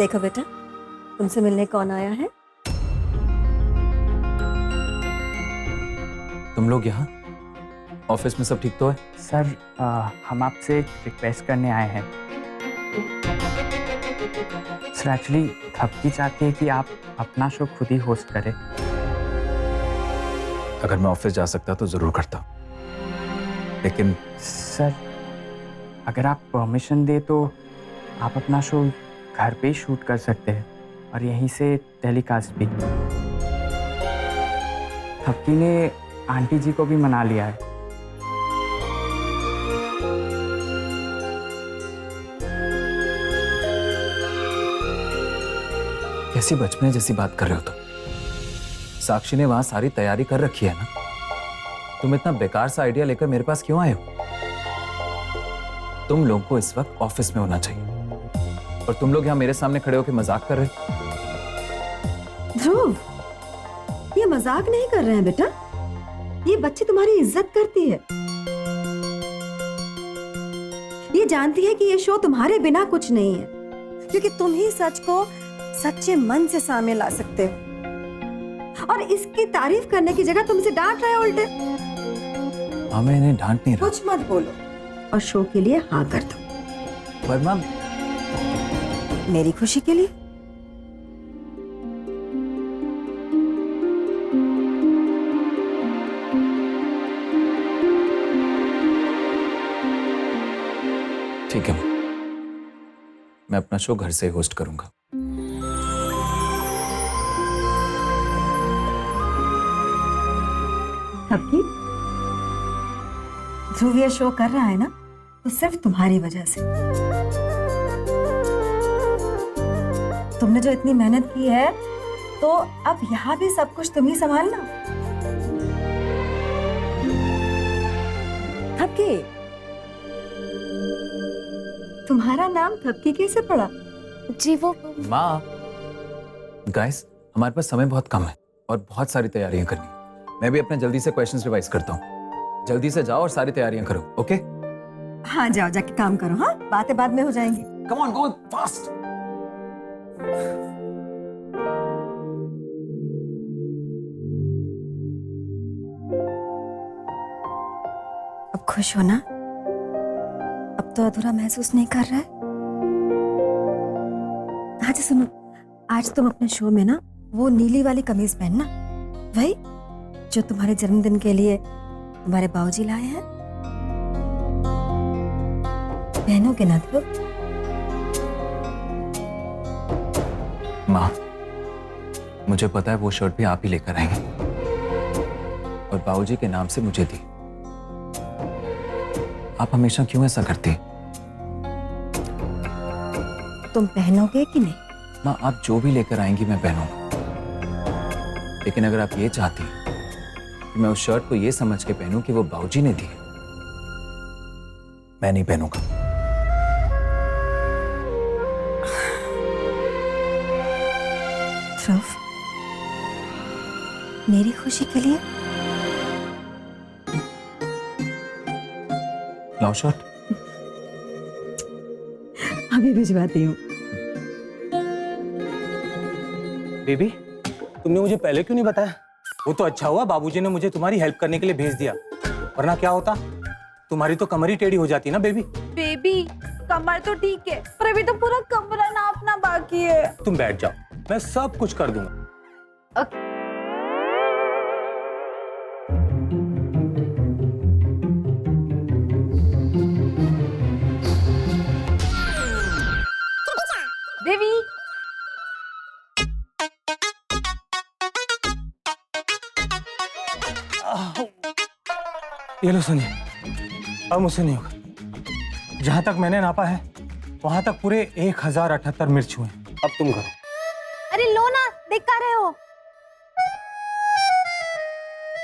देखो बेटा, तुमसे मिलने कौन आया है? तुम लोग यहाँ ऑफिस में सब ठीक तो है? सर हम आपसे एक रिक्वेस्ट करने आए हैं। सर एक्चुअली थपकी चाहती है कि आप अपना शो खुद ही होस्ट करें। अगर मैं ऑफिस जा सकता तो जरूर करता, लेकिन सर अगर आप परमिशन दे तो आप अपना शो घर पे ही शूट कर सकते हैं और यहीं से टेलीकास्ट भी। थपकी ने आंटी जी को भी मना लिया है। कैसी बचपने जैसी बात कर रहे हो तुम? साक्षी ने वहां सारी तैयारी कर रखी है ना। तुम इतना बेकार सा आइडिया लेकर मेरे पास क्यों आए हो? तुम लोगों को इस वक्त ऑफिस में होना चाहिए और तुम लोग यहाँ मेरे सामने खड़े होकर मजाक कर रहे हो। ध्रुव, ये मजाक नहीं कर रहे हैं बेटा, ये बच्ची तुम्हारी इज्जत करती है। ये जानती है कि ये शो तुम्हारे बिना कुछ नहीं है, क्योंकि तुम ही सच को सच्चे मन से सामने ला सकते हो। और इसकी तारीफ करने की जगह तुमसे डांट रहे हो उल्टे। हाँ, मैं इन्हें डांट नहीं रहा। कुछ मत बोलो और शो के लिए हाँ कर दो। वर्मा, मेरी खुशी के लिए। ठीक है, मैं अपना शो घर से होस्ट करूंगा। थपकी, ध्रुव ये शो कर रहा है ना तो सिर्फ तुम्हारी वजह से। तुमने जो इतनी मेहनत की है तो अब यहाँ भी सब कुछ तुम ही संभालना। थपकी, तुम्हारा नाम थपकी कैसे पड़ा? जी वो माँ, गाइस हमारे पास समय बहुत कम है और बहुत सारी तैयारियां करनी है। मैं भी अपने जल्दी से क्वेश्चंस रिवाइज करता हूँ। जल्दी से जाओ और सारी तैयारियां करो, ओके? हाँ जाओ, जाके काम करो। हाँ, बातें बाद में हो जाएंगी। Come on, go fast. अब खुश हो ना? अब तो अधूरा महसूस नहीं कर रहा है? अच्छा सुनो, आज तुम अपने शो में ना वो नीली वाली कमीज पहनना, वही जो तुम्हारे जन्मदिन के लिए तुम्हारे बाबूजी लाए हैं। पहनोगे ना तो? माँ, मुझे पता है वो शर्ट भी आप ही लेकर आएंगे और बाबूजी के नाम से मुझे दी। आप हमेशा क्यों ऐसा करती हैं? तुम पहनोगे कि नहीं? माँ, आप जो भी लेकर आएंगी मैं पहनूंगा, लेकिन अगर आप ये चाहती हैं कि मैं उस शर्ट को ये समझ के पहनूं कि वो बाबूजी ने दी है, मैं नहीं पहनूंगा। ध्रुव, मेरी खुशी के लिए लाओ शर्ट। अभी भिजवाती हूँ। बेबी, तुमने मुझे पहले क्यों नहीं बताया? वो तो अच्छा हुआ बाबूजी ने मुझे तुम्हारी हेल्प करने के लिए भेज दिया, वरना क्या होता, तुम्हारी तो कमर ही टेढ़ी हो जाती ना बेबी। बेबी, कमर तो ठीक है पर अभी तो पूरा कमरा नापना बाकी है। तुम बैठ जाओ, मैं सब कुछ कर दूंगा। बेबी, ये लो सुनिए, अब मुझसे नहीं होगा। जहां तक मैंने नापा है वहां तक पूरे 1078 मिर्च हुए। अब तुम करो। अरे लो ना, देख कर रहे हो?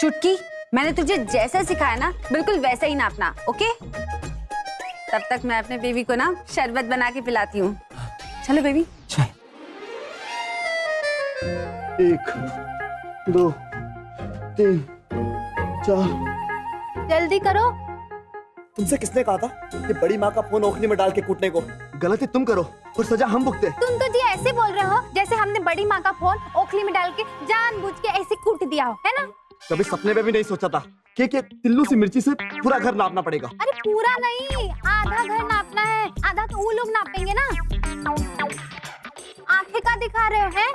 चुटकी, मैंने तुझे जैसा सिखाया ना बिल्कुल वैसा ही नापना, ओके? तब तक मैं अपने बेबी को ना शरबत बना के पिलाती हूँ। चलो बेबी। चल। 1 2 3 4। जल्दी करो। तुमसे किसने कहा था कि बड़ी माँ का फोन ओखली में डाल के कूटने को? गलती तुम करो और सजा हम भुगते। तुम तो जी ऐसे बोल रहे हो जैसे हमने बड़ी माँ का फोन ओखली में डाल के जानबूझ के ऐसे कूट दिया हो, है ना? कभी सपने में भी नहीं सोचा था कि तिल्लू सी मिर्ची से पूरा घर नापना पड़ेगा। अरे पूरा नहीं, आधा घर नापना है, आधा तो वो लोग नापेंगे ना। आंखें का दिखा रहे हो हैं?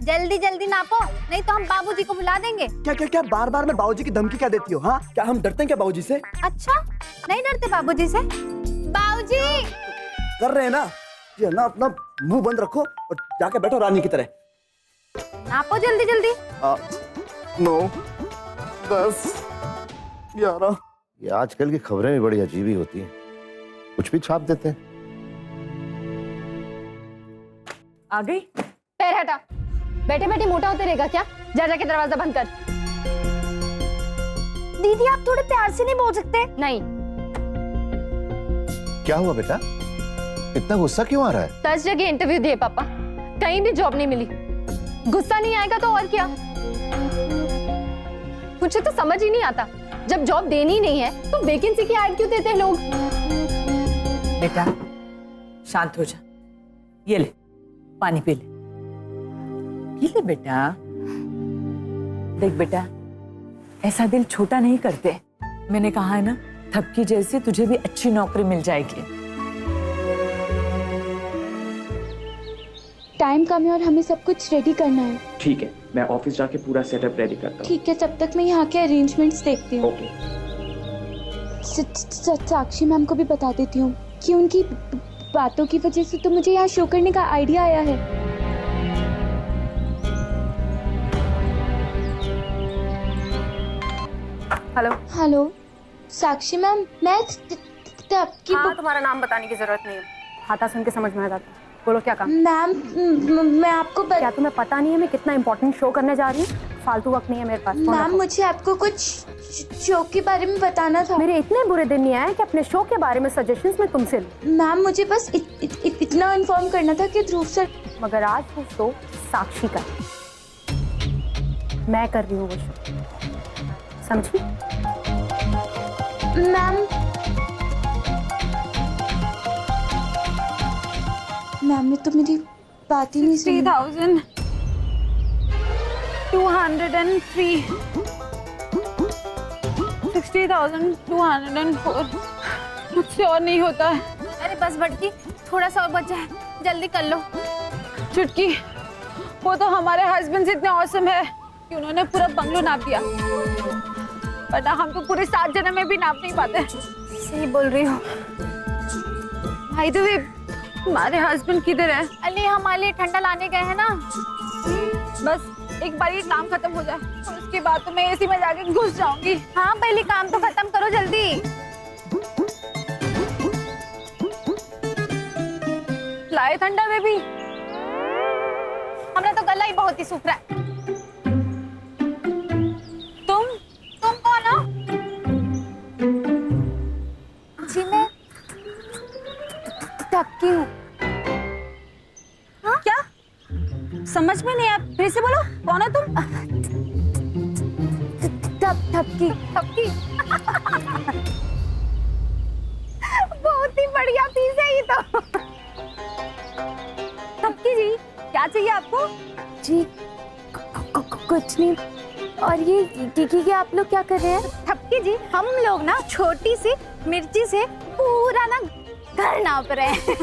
जल्दी जल्दी नापो, नहीं तो हम बाबूजी को बुला देंगे। क्या क्या क्या बार बार मैं बाबूजी की धमकी क्या देती हो? हाँ, क्या हम डरते हैं क्या बाबूजी से? अच्छा, नहीं डरते बाबूजी से? बाबूजी कर रहे हैं ना, ये ना अपना मुंह बंद रखो और जाके बैठो रानी की तरह। नापो जल्दी जल्दी। 9 10 11। ये आजकल की खबरें भी बड़ी अजीब ही होती हैं, कुछ भी छाप देते हैं। आ गई? पैर हटा, बैठे बैठे मोटा होते रहेगा क्या? जा जाके दरवाजा बंद कर। दीदी आप थोड़े प्यार से नहीं बोल सकते? नहीं। क्या हुआ बेटा, इतना गुस्सा क्यों आ रहा है? 10 जगह इंटरव्यू दिए पापा, कहीं भी जॉब नहीं मिली। गुस्सा नहीं आएगा तो और क्या? मुझे तो समझ ही नहीं आता, जब जॉब देनी ही नहीं है तो वैकेंसी की ऐड क्यों देते हैं लोग? बेटा शांत हो जा, ये ले पानी पी ले। ये ले बेटा। देख बेटा, ऐसा दिल छोटा नहीं करते। मैंने कहा है ना, थपकी जैसी तुझे भी अच्छी नौकरी मिल जाएगी। टाइम कम है और हमें सब कुछ रेडी करना है। ठीक है, मैं ऑफिस जाके पूरा सेटअप रेडी करता हूँ। ठीक है, तब तक मैं यहाँ के अरेंजमेंट्स देखती हूँ। ओके। साक्षी मैम को भी बता देती हूँ कि उनकी बातों की वजह से तो मुझे यहाँ शो करने का आइडिया आया है। हेलो। हेलो साक्षी मैम, मैं आपकी हाँ, तुम्हारा नाम बताने की जरूरत नहीं है, खाता सुन के समझ में आ जाता है। बोलो क्या काम? मैम मैं आपको क्या तुम्हें पता नहीं है मैं कितना इंपॉर्टेंट शो करने जा रही हूँ? फालतू वक्त नहीं है मेरे पास। मैम मुझे आपको कुछ शो के बारे में बताना था। मेरे इतने बुरे दिन नहीं आए कि अपने शो के बारे में सजेशंस मैं तुमसे लूं। मैम मुझे बस इतना इन्फॉर्म करना था कि ध्रुव सर, मगर आज वो शो साक्षी का, मैं कर रही हूँ वो शो, समझी? मैम ने तो मेरी बात ही नहीं सुनी। 60,203 60,204 मुझसे और नहीं होता है। अरे बस बटकी, थोड़ा सा और बच जाए, जल्दी कर लो। चुटकी, वो तो हमारे हस्बैंड से इतने औसम है कि उन्होंने पूरा बंगलो नाप दिया, वरना हम तो पूरे 7 जने में भी नाप नहीं पाते। सही बोल रही हो। भाई तो हमारे हस्बैंड किधर है? अली हमारे लिए ठंडा लाने गए हैं ना। बस एक बार ये काम खत्म हो जाए और उसके बाद तो मैं एसी में जाके घुस जाऊंगी। हाँ पहले काम तो खत्म करो जल्दी। लाए ठंडा बेबी। हमने तो गला ही बहुत ही सूख रहा है। तुम कौन हो? जी मैं थपकी हूँ। क्या समझ में नहीं आया, फिर से बोलो, कौन हो तुम? थपकी थपकी बहुत ही बढ़िया पीस है ये तो। थपकी जी, क्या चाहिए आपको? जी कुछ नहीं। और ये की आप लोग क्या कर रहे हैं? थपकी जी, हम लोग ना छोटी सी मिर्ची से पूरा ना घर नाप रहे हैं।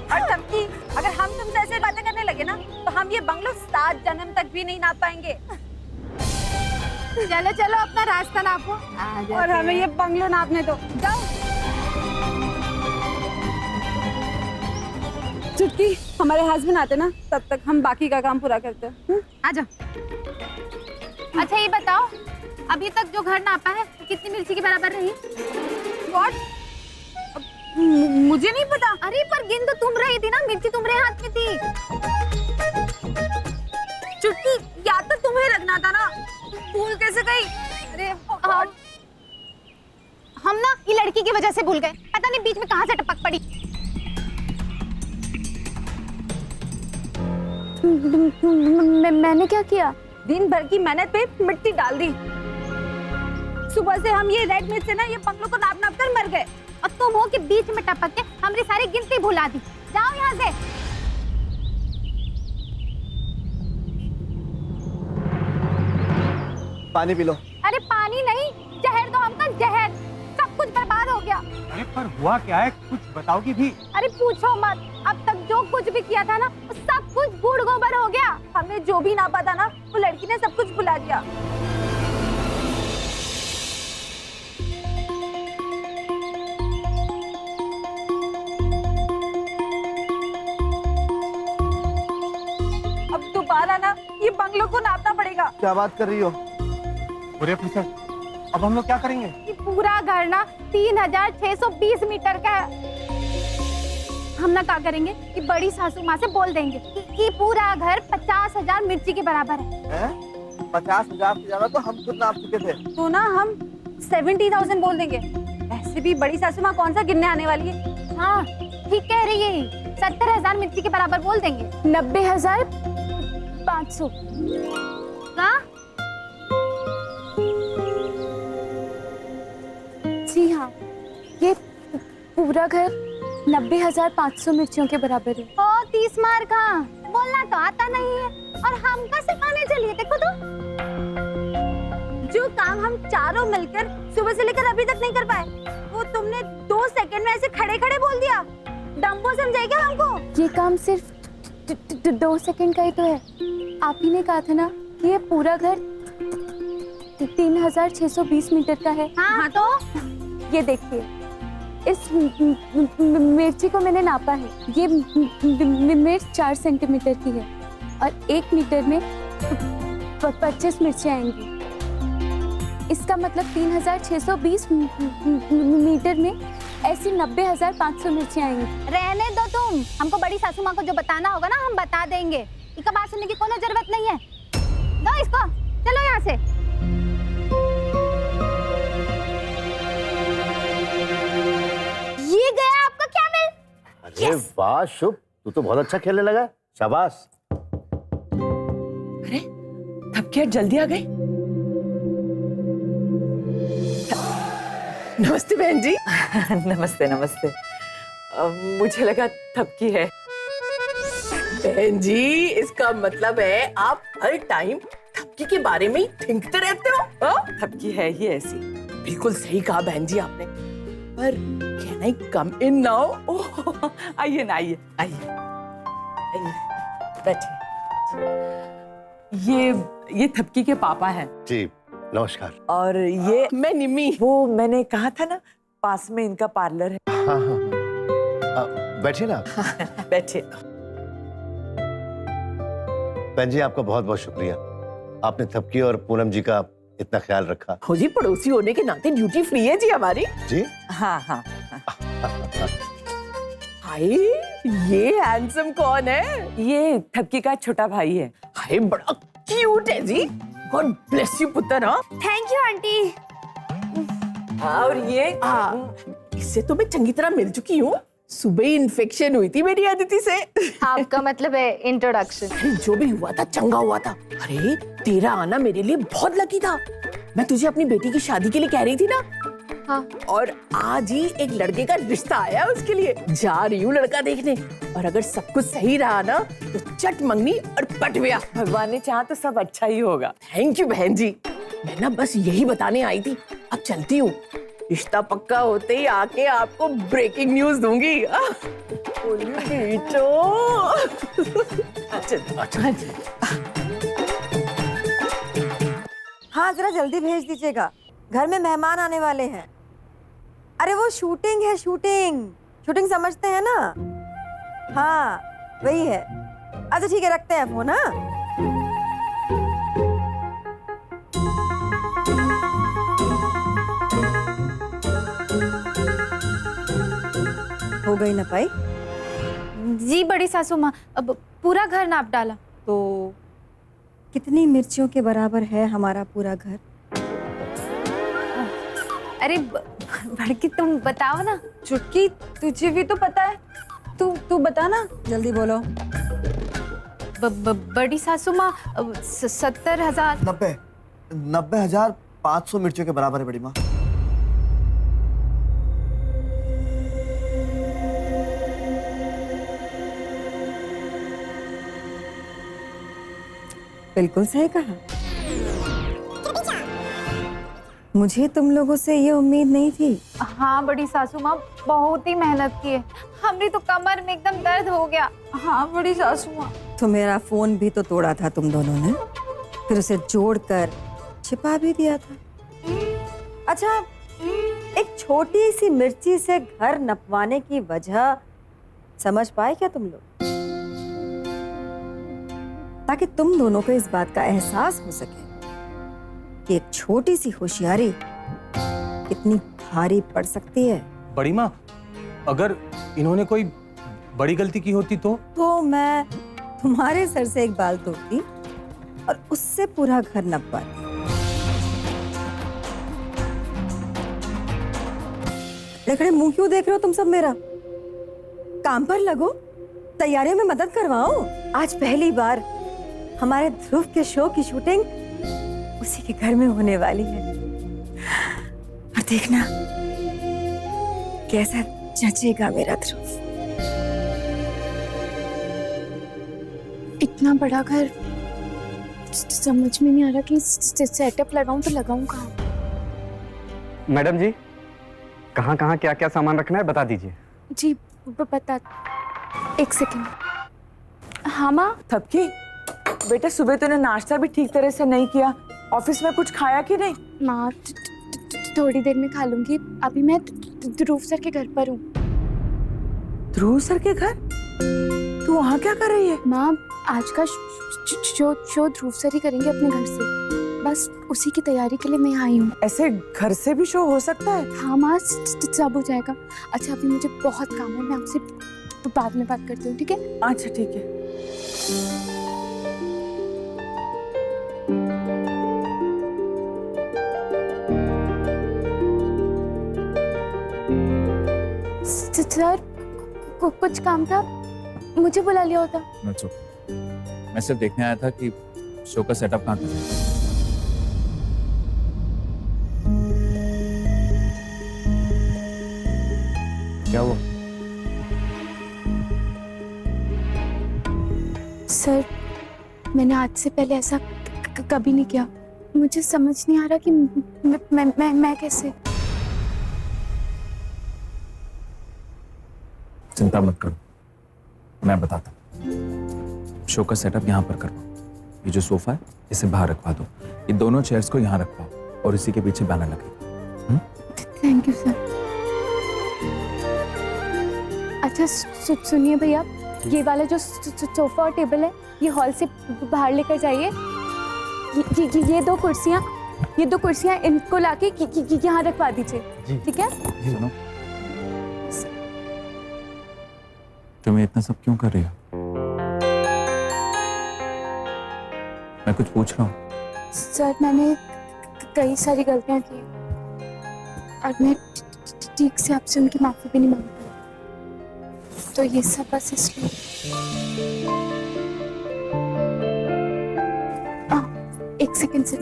और थपकी, अगर हम तुमसे ऐसे बातें करने लगे ना तो हम ये बंगलो 7 जन्म तक भी नहीं नाप पाएंगे। चलो चलो अपना रास्ता नापो। और हमें ये बंगलो नापने दो, जाओ। चुटकी, हमारे हस्बैंड आते ना तब तक हम बाकी का काम पूरा करते हैं। आ जाओ। अच्छा ये बताओ, अभी तक जो घर नापा है कितनी मिर्ची के बराबर रही? What? मुझे नहीं पता। अरे पर गिन तो तुम रही थी ना, मिर्ची तुम्हारे हाथ में थी। चुटकी, याद तो तुम्हें रखना था ना, भूल कैसे गई? अरे हम ना ये लड़की की वजह से भूल गए, पता नहीं बीच में कहाँ से टपक पड़ी। मैंने क्या किया? दिन भर की मेहनत पे मिट्टी डाल दी। सुबह से हम ये रेड मिर्च से ना ये बंगलों को नाप नाप कर मर गए। और तुम हो कि बीच में टपक के हमारी सारी गिनती भुला दी। जाओ यहाँ से। पानी पी लो। अरे पानी नहीं, जहर दो हमका, जहर। सब कुछ बर्बाद हो गया। अरे पर हुआ क्या है, कुछ बताओगी भी? अरे पूछो मत, अब तक जो कुछ भी किया था ना वो सब कुछ बूढ़ गोबर हो गया। हमें जो भी नापा था ना वो लड़की ने सब कुछ भुला दिया। अब दोबारा ना ये बंगलों को नापना पड़ेगा। क्या बात कर रही हो? अरे ऑफिसर, अब हम लोग क्या करेंगे? ये पूरा घर ना 3620 मीटर का है। हम ना क्या करेंगे कि बड़ी सासू माँ से बोल देंगे कि ये पूरा घर 50,000 मिर्ची के बराबर है। 50,000 से ज्यादा तो हम खुद नाप चुके थे। तो ना हम 70,000 बोल देंगे। ऐसे भी बड़ी सासू माँ कौन सा गिनने आने वाली है। हाँ ठीक कह रही है, 70,000 मिर्ची के बराबर बोल देंगे। 90,500। हाँ जी हाँ, ये पूरा घर 90,500 मिर्चियों के बराबर है। ओ 30 मार का बोलना तो आता नहीं है और हम का सिखाने चलिए। देखो तो जो काम हम चारों मिलकर सुबह से लेकर अभी तक नहीं कर पाए वो तुमने 2 सेकंड में ऐसे खड़े खड़े बोल दिया। डम्बो समझाई क्या हमको? ये काम सिर्फ 2 सेकंड का ही तो है। आप ही ने कहा था ना कि ये पूरा घर 3620 मीटर का है। हाँ तो ये देखिए, इस मिर्ची को मैंने नापा है। ये मिर्च 4 सेंटीमीटर की है और 1 मीटर में 25 मिर्चें आएंगी। इसका मतलब 3620 मीटर में ऐसी 90,500 मिर्चें आएंगी। रहने दो तुम, हमको बड़ी सासू माँ को जो बताना होगा ना हम बता देंगे। इसका बात सुनने की कोई जरूरत नहीं है। दो इसको, चलो यहाँ से। ये गया आपका क्या मिल? अरे वाह शुभ, तू तो बहुत अच्छा खेलने लगा। शाबाश। अरे तब क्या जल्दी आ गई? नमस्ते बहन जी। नमस्ते नमस्ते। मुझे लगा थपकी है। बहन जी इसका मतलब है आप हर टाइम थपकी के बारे में ही थिंकते रहते हो। थपकी है ही ऐसी। बिल्कुल सही कहा बहन जी आपने। पर can I come in now? आइए ना, आइए आइए बैठिए। ये थपकी के पापा हैं। जी नमस्कार। और ये मैं निम्मी। वो मैंने कहा था ना पास में इनका पार्लर है। हाँ हाँ, बैठिए ना। बैठिए। बहन जी आपका बहुत बहुत शुक्रिया, आपने थपकी और पूनम जी का इतना ख्याल रखा। हो जी, पड़ोसी होने के नाते ड्यूटी फ्री है जी हमारी। जी हाँ हाँ। हाय ये हैंडसम कौन है? ये थपकी का छोटा भाई है। हाय बड़ा क्यूट है जी। गॉड ब्लेस यू पुत्र। हाँ थैंक यू आंटी। और ये इससे तो मैं चंगी तरह मिल चुकी हूँ। सुबह ही इन्फेक्शन हुई थी मेरी अदिति से। आपका मतलब है इंट्रोडक्शन। अरे जो भी हुआ था चंगा हुआ था। अरे तेरा आना मेरे लिए बहुत लकी था। मैं तुझे अपनी बेटी की शादी के लिए कह रही थी ना। हाँ। और आज ही एक लड़के का रिश्ता आया उसके लिए। जा रही हूँ लड़का देखने और अगर सब कुछ सही रहा ना तो चट मंगनी और पट गया। भगवान ने चाहा तो सब अच्छा ही होगा। थैंक यू बहन जी। मैं ना बस यही बताने आई थी। अब चलती हूँ, रिश्ता पक्का होते ही आके आपको ब्रेकिंग न्यूज दूंगी। हाँ जरा जल्दी भेज दीजिएगा, घर में मेहमान आने वाले हैं। अरे वो शूटिंग है, शूटिंग शूटिंग समझते हैं ना? हाँ वही है। अच्छा ठीक है, रखते हैं फोन। हाँ हो गई ना पाई? जी बड़ी सासू माँ, अब पूरा घर नाप डाला। तो कितनी मिर्चियों के बराबर है हमारा पूरा घर? अरे बड़की तुम बताओ ना। चुटकी तुझे भी तो पता है, तू बता ना, जल्दी बोलो। बड़ी सासू माँ 70,000। 90,000 500 मिर्चियों के बराबर है बड़ी माँ। बिल्कुल सही कहा। मुझे तुम लोगों से ये उम्मीद नहीं थी। हाँ बड़ी सासू माँ, बहुत ही मेहनत की है। हमारी तो कमर में एकदम दर्द हो गया। हाँ बड़ी सासू माँ। तो मेरा फोन भी तो तोड़ा था तुम दोनों ने, फिर उसे जोड़कर छिपा भी दिया था। अच्छा, एक छोटी सी मिर्ची से घर नपवाने की वजह समझ पाए क्या तुम लोग? ताकि तुम दोनों को इस बात का एहसास हो सके कि एक छोटी सी होशियारी कितनी भारी पड़ सकती है। बड़ी माँ, अगर इन्होंने कोई बड़ी गलती की होती तो मैं तुम्हारे सर से एक बाल तोड़ती और उससे पूरा घर नपवाती। खड़े मुंह क्यों देख रहे हो तुम सब मेरा? काम पर लगो, तैयारियों में मदद करवाओ। आज पहली बार हमारे ध्रुव के शो की शूटिंग उसी के घर में होने वाली है, और देखना कैसा जचेगा मेरा ध्रुव। इतना बड़ा घर, समझ में नहीं आ रहा कि सेटअप लगाऊं तो लगाऊं कहाँ। मैडम जी, कहाँ कहाँ क्या क्या सामान रखना है बता दीजिए। जी बता, एक सेकंड। हाँ माँ। थपकी, बेटा सुबह तूने नाश्ता भी ठीक तरह से नहीं किया, ऑफिस में कुछ खाया कि नहीं? माँ थोड़ी देर में खा लूंगी, अभी मैं ध्रुव सर के घर पर हूँ। ध्रुव सर के घर? तू वहाँ क्या कर रही है? माँ आज का शो ध्रुव सर ही करेंगे अपने घर से, बस उसी की तैयारी के लिए मैं आई हूँ। ऐसे घर से भी शो हो सकता है? हाँ माँ, सब हो जाएगा। अच्छा अभी मुझे बहुत काम है, मैं आपसे बाद में बात करती हूँ, ठीक है? अच्छा ठीक है। सर कुछ काम था, मुझे बुला लिया होता। मैं सिर्फ देखने आया था कि शो का सेटअप कहाँ कर रहे हैं। क्या हुआ? सर मैंने आज से पहले ऐसा कभी नहीं किया, मुझे समझ नहीं आ रहा कि मैं कैसे। चिंता मत करो, मैं बताता हूँ। शो का सेटअप यहाँ पर करवाओ। ये जो सोफा है इसे बाहर रखवा दो, ये दोनों चेयर्स को यहाँ रखवाओ और इसी के पीछे बैनर लगेगा। Thank you sir. अच्छा सुनिए भैया, ये वाला जो सोफा और टेबल है ये हॉल से बाहर लेकर जाइए। ये दो कुर्सियाँ इनको लाके यहाँ रखवा दीजिए, ठीक है? सुनो, तुम इतना सब क्यों कर रही हो? मैं कुछ पूछ रहा हूँ। सर मैंने कई सारी गलतियां की और मैं ठीक से आपसे उनकी माफी भी नहीं मांग पाई, तो ये सब बस इसलिए। एक सेकंड सर।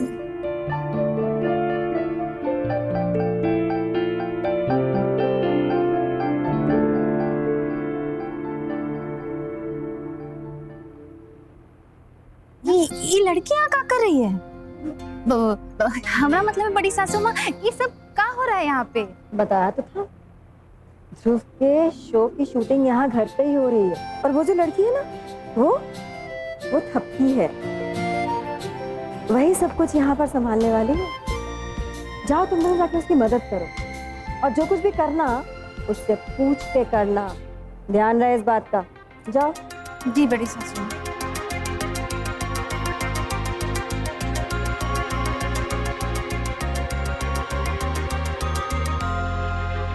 ये लड़कियां क्या कर रही है? हमारा मतलब है बड़ी सासू माँ, ये सब क्या हो रहा है यहाँ पे? बताया तो था, ध्रुव के शो की शूटिंग यहाँ घर पे ही हो रही है, और वो जो लड़की है ना, वो थपकी है, वही सब कुछ यहाँ पर संभालने वाली है। जाओ तुम लोग जाके उसकी मदद करो, और जो कुछ भी करना उससे पूछ के करना, ध्यान रहे इस बात का। जाओ। जी बड़ी सासू माँ।